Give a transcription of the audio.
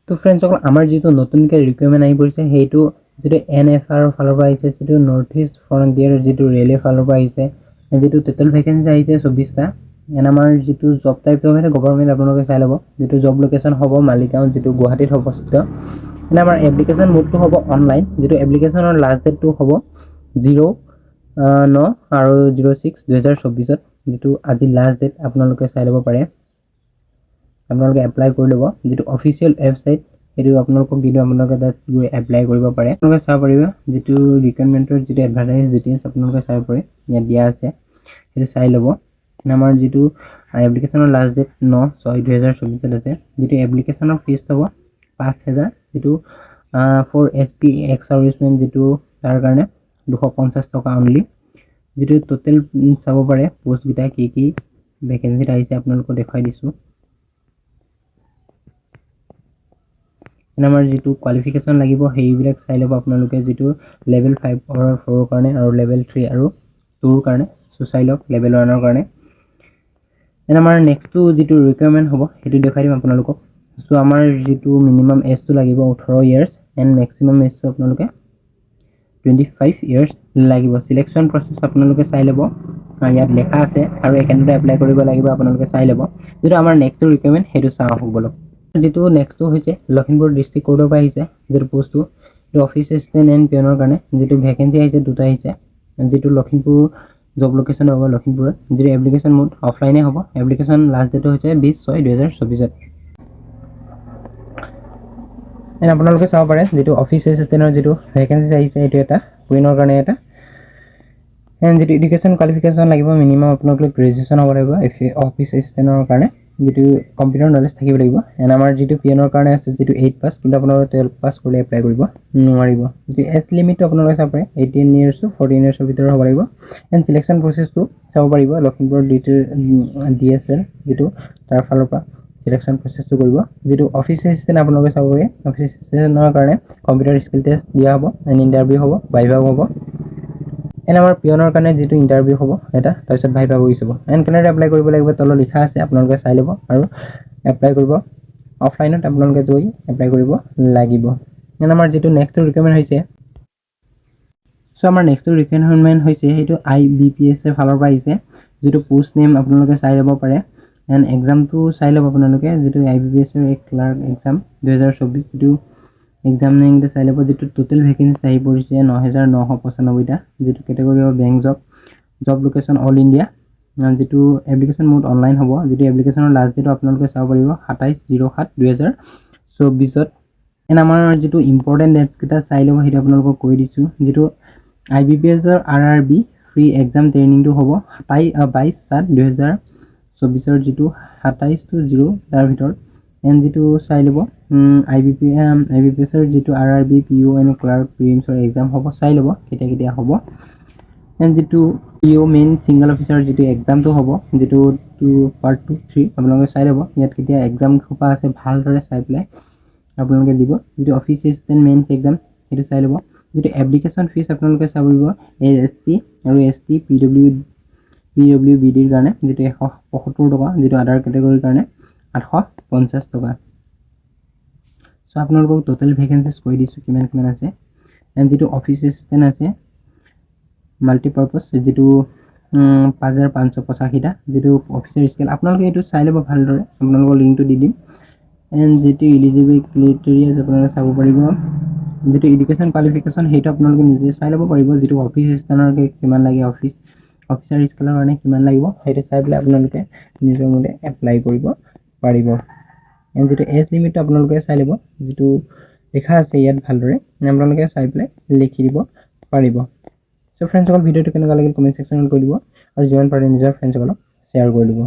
তো ফ্ৰেণ্ডসকল আমাৰ যিটো নতুনকৈ ৰিকুৱাৰমেণ্ট আহি পৰিছে সেইটো যিটো NFR ফালৰ পৰা আহিছে, যিটো নৰ্থ ইষ্ট ফ্ৰণ্টিয়াৰ যিটো ৰেলৱে ফালৰ পৰা আহিছে, যিটো টোটেল ভেকেঞ্চি আহিছে 24টা। এণ্ড আমাৰ যিটো জব টাইপটো হয় গভৰ্ণমেণ্ট আপোনালোকে চাই ল'ব। যিটো জব লোকেশ্যন হ'ব মালিগাঁও, যিটো গুৱাহাটীত অৱস্থিত। এণ্ড আমাৰ এপ্লিকেশ্যন মোডটো হ'ব অনলাইন, যিটো এপ্লিকেশ্যনৰ লাষ্ট ডেটটো হ'ব 09 আৰু 06/2024, যিটো আজি লাষ্ট ডেট আপোনালোকে চাই ল'ব পাৰে। আপোনালোকে এপ্লাই কৰি ল'ব। যিটো অফিচিয়েল ৱেবছাইট সেইটো আপোনালোকক দি দিওঁ, আপোনালোকে তাত গৈ এপ্লাই কৰিব পাৰে। আপোনালোকে চাব পাৰিব যিটো ৰিকুৱাৰমেণ্টৰ যিটো এডভাৰটাইজ ডিটেইলছ আপোনালোকে চাব পাৰে, ইয়াত দিয়া আছে, সেইটো চাই ল'ব। আমাৰ যিটো এপ্লিকেশ্যনৰ লাষ্ট ডেট 9/6/2024 আছে। যিটো এপ্লিকেশ্যনৰ ফিজ হ'ব 5,000, যিটো ফৰ SP এক্স ছাৰ্ভিচমেন, যিটো তাৰ কাৰণে 250 টকা অনলি। যিটো টোটেল চাব পাৰে পোষ্টকেইটা কি ভেকেঞ্চিত আহিছে আপোনালোকক দেখুৱাই দিছোঁ। আমাৰ যিটো কোৱালিফিকেশ্যন লাগিব সেইবিলাক চাই ল'ব আপোনালোকে, যিটো লেভেল 5 আৰু 4ৰ কাৰণে আৰু লেভেল 3 আৰু 2ৰ কাৰণে। চ' চাই লওক লেভেল 1ৰ কাৰণে। এণ্ড আমাৰ নেক্সটটো যিটো ৰিকুৱাৰমেণ্ট হ'ব সেইটো দেখাই দিম আপোনালোকক। চ' আমাৰ যিটো মিনিমাম এজটো লাগিব 18 ইয়াৰ্ছ এণ্ড মেক্সিমাম এজটো আপোনালোকে 25 ইয়াৰ্ছ লাগিব। চিলেকশ্যন প্ৰচেছ আপোনালোকে চাই ল'ব, ইয়াত লেখা আছে আৰু একেদৰে এপ্লাই কৰিব লাগিব, আপোনালোকে চাই ল'ব। যিটো আমাৰ নেক্সটটো ৰিকুৱাৰমেণ্ট সেইটো চাওঁ আহক বলক। যিটো নেক্সটটো হৈছে লখিমপুৰ ডিষ্ট্ৰিক্ট কোৰ্টৰ পৰা আহিছে যিটো পোষ্টটো, এইটো অফিচ এছিষ্টেণ্ট এণ্ড পিয়নৰ কাৰণে। যিটো ভেকেঞ্চি আহিছে 2টা আহিছে। যিটো লখিমপুৰ জব লোকেশ্যন হ'ব লখিমপুৰত। যিটো এপ্লিকেশ্যন মোড অফলাইনে হ'ব। এপ্লিকেশ্যন লাষ্ট ডেটটো হৈছে 20/6/2024। এণ্ড আপোনালোকে চাব পাৰে যিটো অফিচ এছিষ্টেণ্টৰ যিটো ভেকেঞ্চি আহিছে এইটো এটা কুইনৰ কাৰণে এটা। এণ্ড যিটো এডুকেশ্যন কোৱালিফিকেশ্যন লাগিব মিনিমাম আপোনালোকে গ্ৰেজুৱেশ্যন হ'ব লাগিব অফিচ এছিষ্টেণ্টৰ কাৰণে, যিটো কম্পিউটাৰ নলেজ থাকিব লাগিব। এণ্ড আমাৰ যিটো পিয়নৰ কাৰণে আছে যিটো 8 পাছ, কিন্তু আপোনালোকে 12 পাছ কৰিলে এপ্লাই কৰিব নোৱাৰিব। যিটো এজ লিমিটটো আপোনালোকে চাব পাৰে 18 ইয়াৰ্ছ টু 14 ইয়াৰ্ছৰ ভিতৰত হ'ব লাগিব। এণ্ড চিলেকশ্যন প্ৰচেছটো চাব পাৰিব লখিমপুৰৰ DSL যিটো তাৰ ফালৰ পৰা চিলেকশ্যন প্ৰচেছটো কৰিব। যিটো অফিচ এছিষ্টেণ্ট আপোনালোকে চাব পাৰে, অফিচ এছিষ্টেণ্টৰ কাৰণে কম্পিউটাৰ স্কিল টেষ্ট দিয়া হ'ব, এণ্ড ইণ্টাৰভিউ হ'ব, ভাইভাও হ'ব। এণ্ড আমাৰ পিয়নৰ কাৰণে যিটো ইণ্টাৰভিউ হ'ব এটা, তাৰপিছত ভাইভা ভইচ হ'ব। এণ্ড কেনেদৰে এপ্লাই কৰিব লাগিব তলত লিখা আছে, আপোনালোকে চাই ল'ব আৰু এপ্লাই কৰিব। অফলাইনত আপোনালোকে গৈ এপ্লাই কৰিব লাগিব। এণ্ড আমাৰ যিটো নেক্সট ৰিকুৱাৰমেণ্ট হৈছে, চ' আমাৰ নেক্সট ৰিকুৱাৰমেণ্ট হৈছে সেইটো IBPS ফালৰ পৰা আহিছে। যিটো পোষ্ট নেম আপোনালোকে চাই ল'ব পাৰে। এণ্ড এক্সামটো চাই ল'ব আপোনালোকে, যিটো IBPSৰ এক ক্লাৰ্ক এক্সাম 2024, যিটো এক্সাম নেমটো চাই ল'ব। যিটো টোটেল ভেকেঞ্চি আহি পৰিছে 9,995টা। যিটো কেটেগৰী হ'ব bank job location all India. যিটো এপ্লিকেশ্যন মোড অনলাইন হ'ব। যিটো এপ্লিকেশ্যনৰ লাষ্ট ডেটো আপোনালোকে চাব পাৰিব 27/07/2024। এণ্ড আমাৰ যিটো ইম্পৰ্টেণ্ট ডেটছকেইটা চাই ল'ব, সেইটো আপোনালোকক কৈ দিছোঁ। যিটো IBPSৰ RRB ফ্ৰী এক্সাম ট্ৰেইনিংটো হ'ব 22/7/2024, যিটো 27 to 0 তাৰ ভিতৰত। এণ্ড যিটো চাই ল'ব IBPSৰ যিটো RRB PO এণ্ড ক্লাৰ্ক প্ৰিলিমছৰ এক্সাম হ'ব, চাই ল'ব কেতিয়া হ'ব। এণ্ড যিটো PO মেইন ছিংগল অফিচাৰ যিটো এক্সামটো হ'ব, যিটো পাৰ্ট 2, 3 আপোনালোকে চাই ল'ব। ইয়াত কেতিয়া এক্সাম খোপা আছে ভালদৰে চাই পেলাই আপোনালোকে দিব। যিটো অফিচ এছিষ্টেণ্ট মেইনছ এক্সাম সেইটো চাই ল'ব। যিটো এপ্লিকেশ্যন ফিজ আপোনালোকে চাব পাৰিব SC আৰু ST PWBDৰ কাৰণে, যিটো 175 টকা। যিটো আদাৰ কেটেগৰীৰ কাৰণে 850 টকা। চ' আপোনালোকক টোটেল ভেকেঞ্চিজ কৈ দিছোঁ কিমান আছে। এণ্ড যিটো অফিচ এছিষ্টেণ্ট আছে মাল্টিপাৰ্পাছ, যিটো 5,585টা। যিটো অফিচাৰ স্কেল আপোনালোকে এইটো চাই ল'ব ভালদৰে, আপোনালোকৰ লিংকটো দি দিম। এণ্ড যিটো ইলিজিবল ক্ৰাইটেৰিয়া আপোনালোকে চাব পাৰিব। যিটো এডুকেশ্যন কোৱালিফিকেশ্যন সেইটো আপোনালোকে নিজে চাই ল'ব পাৰিব। যিটো অফিচ এছিষ্টেণ্টৰ কিমান লাগে, অফিচাৰ স্কেলৰ কাৰণে কিমান লাগিব, সেইটো চাই পেলাই আপোনালোকে নিজৰ মতে এপ্লাই কৰিব পাৰিব। এণ্ড যিটো এজ লিমিটটো আপোনালোকে চাই ল'ব, যিটো লিখা আছে ইয়াত ভালদৰে আপোনালোকে চাই পেলাই লিখি দিব পাৰিব। চ' ফ্ৰেণ্ডসকল ভিডিঅ'টো কেনেকুৱা লাগিল কমেণ্ট ছেকশ্যনত কৈ দিব, আৰু যিমান পাৰে নিজৰ ফ্ৰেণ্ডসকলক শ্বেয়াৰ কৰি দিব।